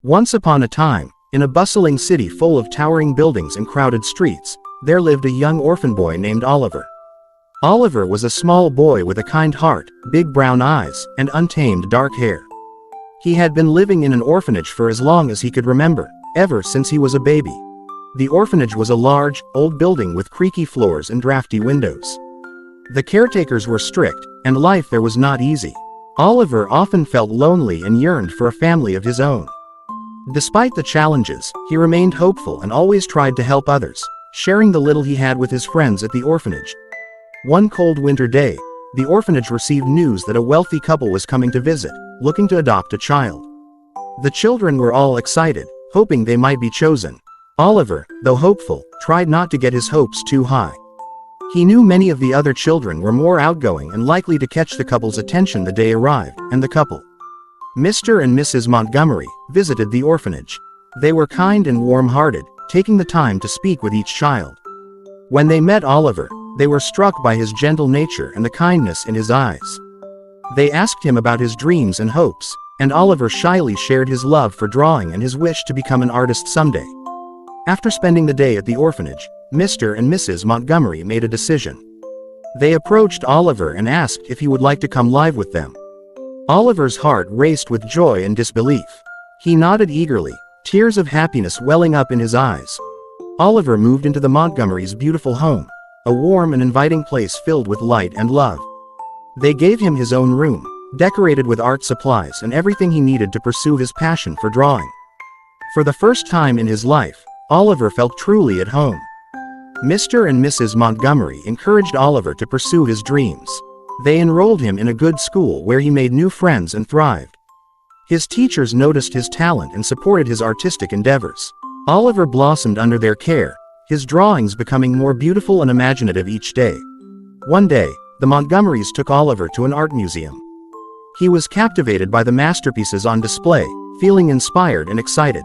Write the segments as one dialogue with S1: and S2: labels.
S1: Once upon a time, in a bustling city full of towering buildings and crowded streets, there lived a young orphan boy named Oliver. Oliver was a small boy with a kind heart, big brown eyes, and untamed dark hair. He had been living in an orphanage for as long as he could remember, ever since he was a baby. The orphanage was a large, old building with creaky floors and drafty windows. The caretakers were strict, and life there was not easy. Oliver often felt lonely and yearned for a family of his own. Despite the challenges, he remained hopeful and always tried to help others, sharing the little he had with his friends at the orphanage. One cold winter day, the orphanage received news that a wealthy couple was coming to visit, looking to adopt a child. The children were all excited, hoping they might be chosen. Oliver, though hopeful, tried not to get his hopes too high. He knew many of the other children were more outgoing and likely to catch the couple's attention the day arrived, and the couple, Mr. and Mrs. Montgomery, visited the orphanage. They were kind and warm-hearted, taking the time to speak with each child. When they met Oliver, they were struck by his gentle nature and the kindness in his eyes. They asked him about his dreams and hopes, and Oliver shyly shared his love for drawing and his wish to become an artist someday. After spending the day at the orphanage, Mr. and Mrs. Montgomery made a decision. They approached Oliver and asked if he would like to come live with them. Oliver's heart raced with joy and disbelief. He nodded eagerly, tears of happiness welling up in his eyes. Oliver moved into the Montgomerys' beautiful home, a warm and inviting place filled with light and love. They gave him his own room, decorated with art supplies and everything he needed to pursue his passion for drawing. For the first time in his life, Oliver felt truly at home. Mr. and Mrs. Montgomery encouraged Oliver to pursue his dreams. They enrolled him in a good school where he made new friends and thrived. His teachers noticed his talent and supported his artistic endeavors. Oliver blossomed under their care, his drawings becoming more beautiful and imaginative each day. One day, the Montgomerys took Oliver to an art museum. He was captivated by the masterpieces on display, feeling inspired and excited.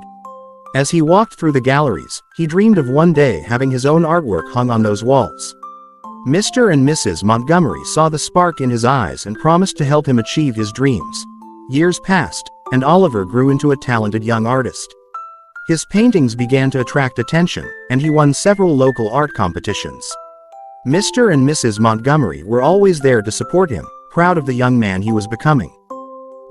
S1: As he walked through the galleries, he dreamed of one day having his own artwork hung on those walls. Mr. and Mrs. Montgomery saw the spark in his eyes and promised to help him achieve his dreams. Years passed, and Oliver grew into a talented young artist. His paintings began to attract attention, and he won several local art competitions. Mr. and Mrs. Montgomery were always there to support him, proud of the young man he was becoming.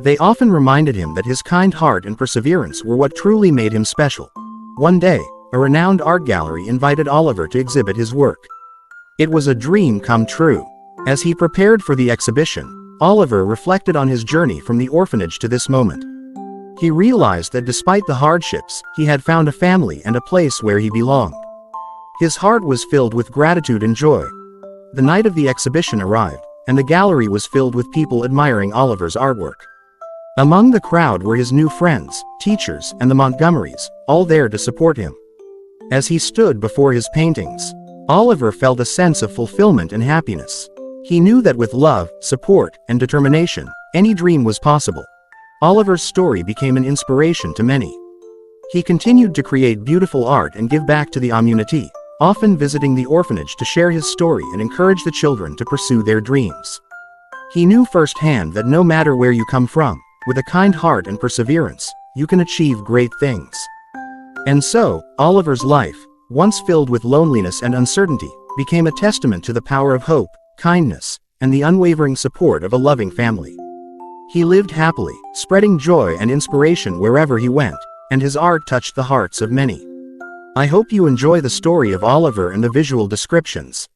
S1: They often reminded him that his kind heart and perseverance were what truly made him special. One day, a renowned art gallery invited Oliver to exhibit his work. It was a dream come true. As he prepared for the exhibition, Oliver reflected on his journey from the orphanage to this moment. He realized that despite the hardships, he had found a family and a place where he belonged. His heart was filled with gratitude and joy. The night of the exhibition arrived, and the gallery was filled with people admiring Oliver's artwork. Among the crowd were his new friends, teachers, and the Montgomerys, all there to support him. As he stood before his paintings, Oliver felt a sense of fulfillment and happiness. He knew that with love, support, and determination, any dream was possible. Oliver's story became an inspiration to many. He continued to create beautiful art and give back to the community, often visiting the orphanage to share his story and encourage the children to pursue their dreams. He knew firsthand that no matter where you come from, with a kind heart and perseverance, you can achieve great things. And so, Oliver's life, once filled with loneliness and uncertainty, became a testament to the power of hope, kindness, and the unwavering support of a loving family. He lived happily, spreading joy and inspiration wherever he went, and his art touched the hearts of many. I hope you enjoy the story of Oliver and the visual descriptions.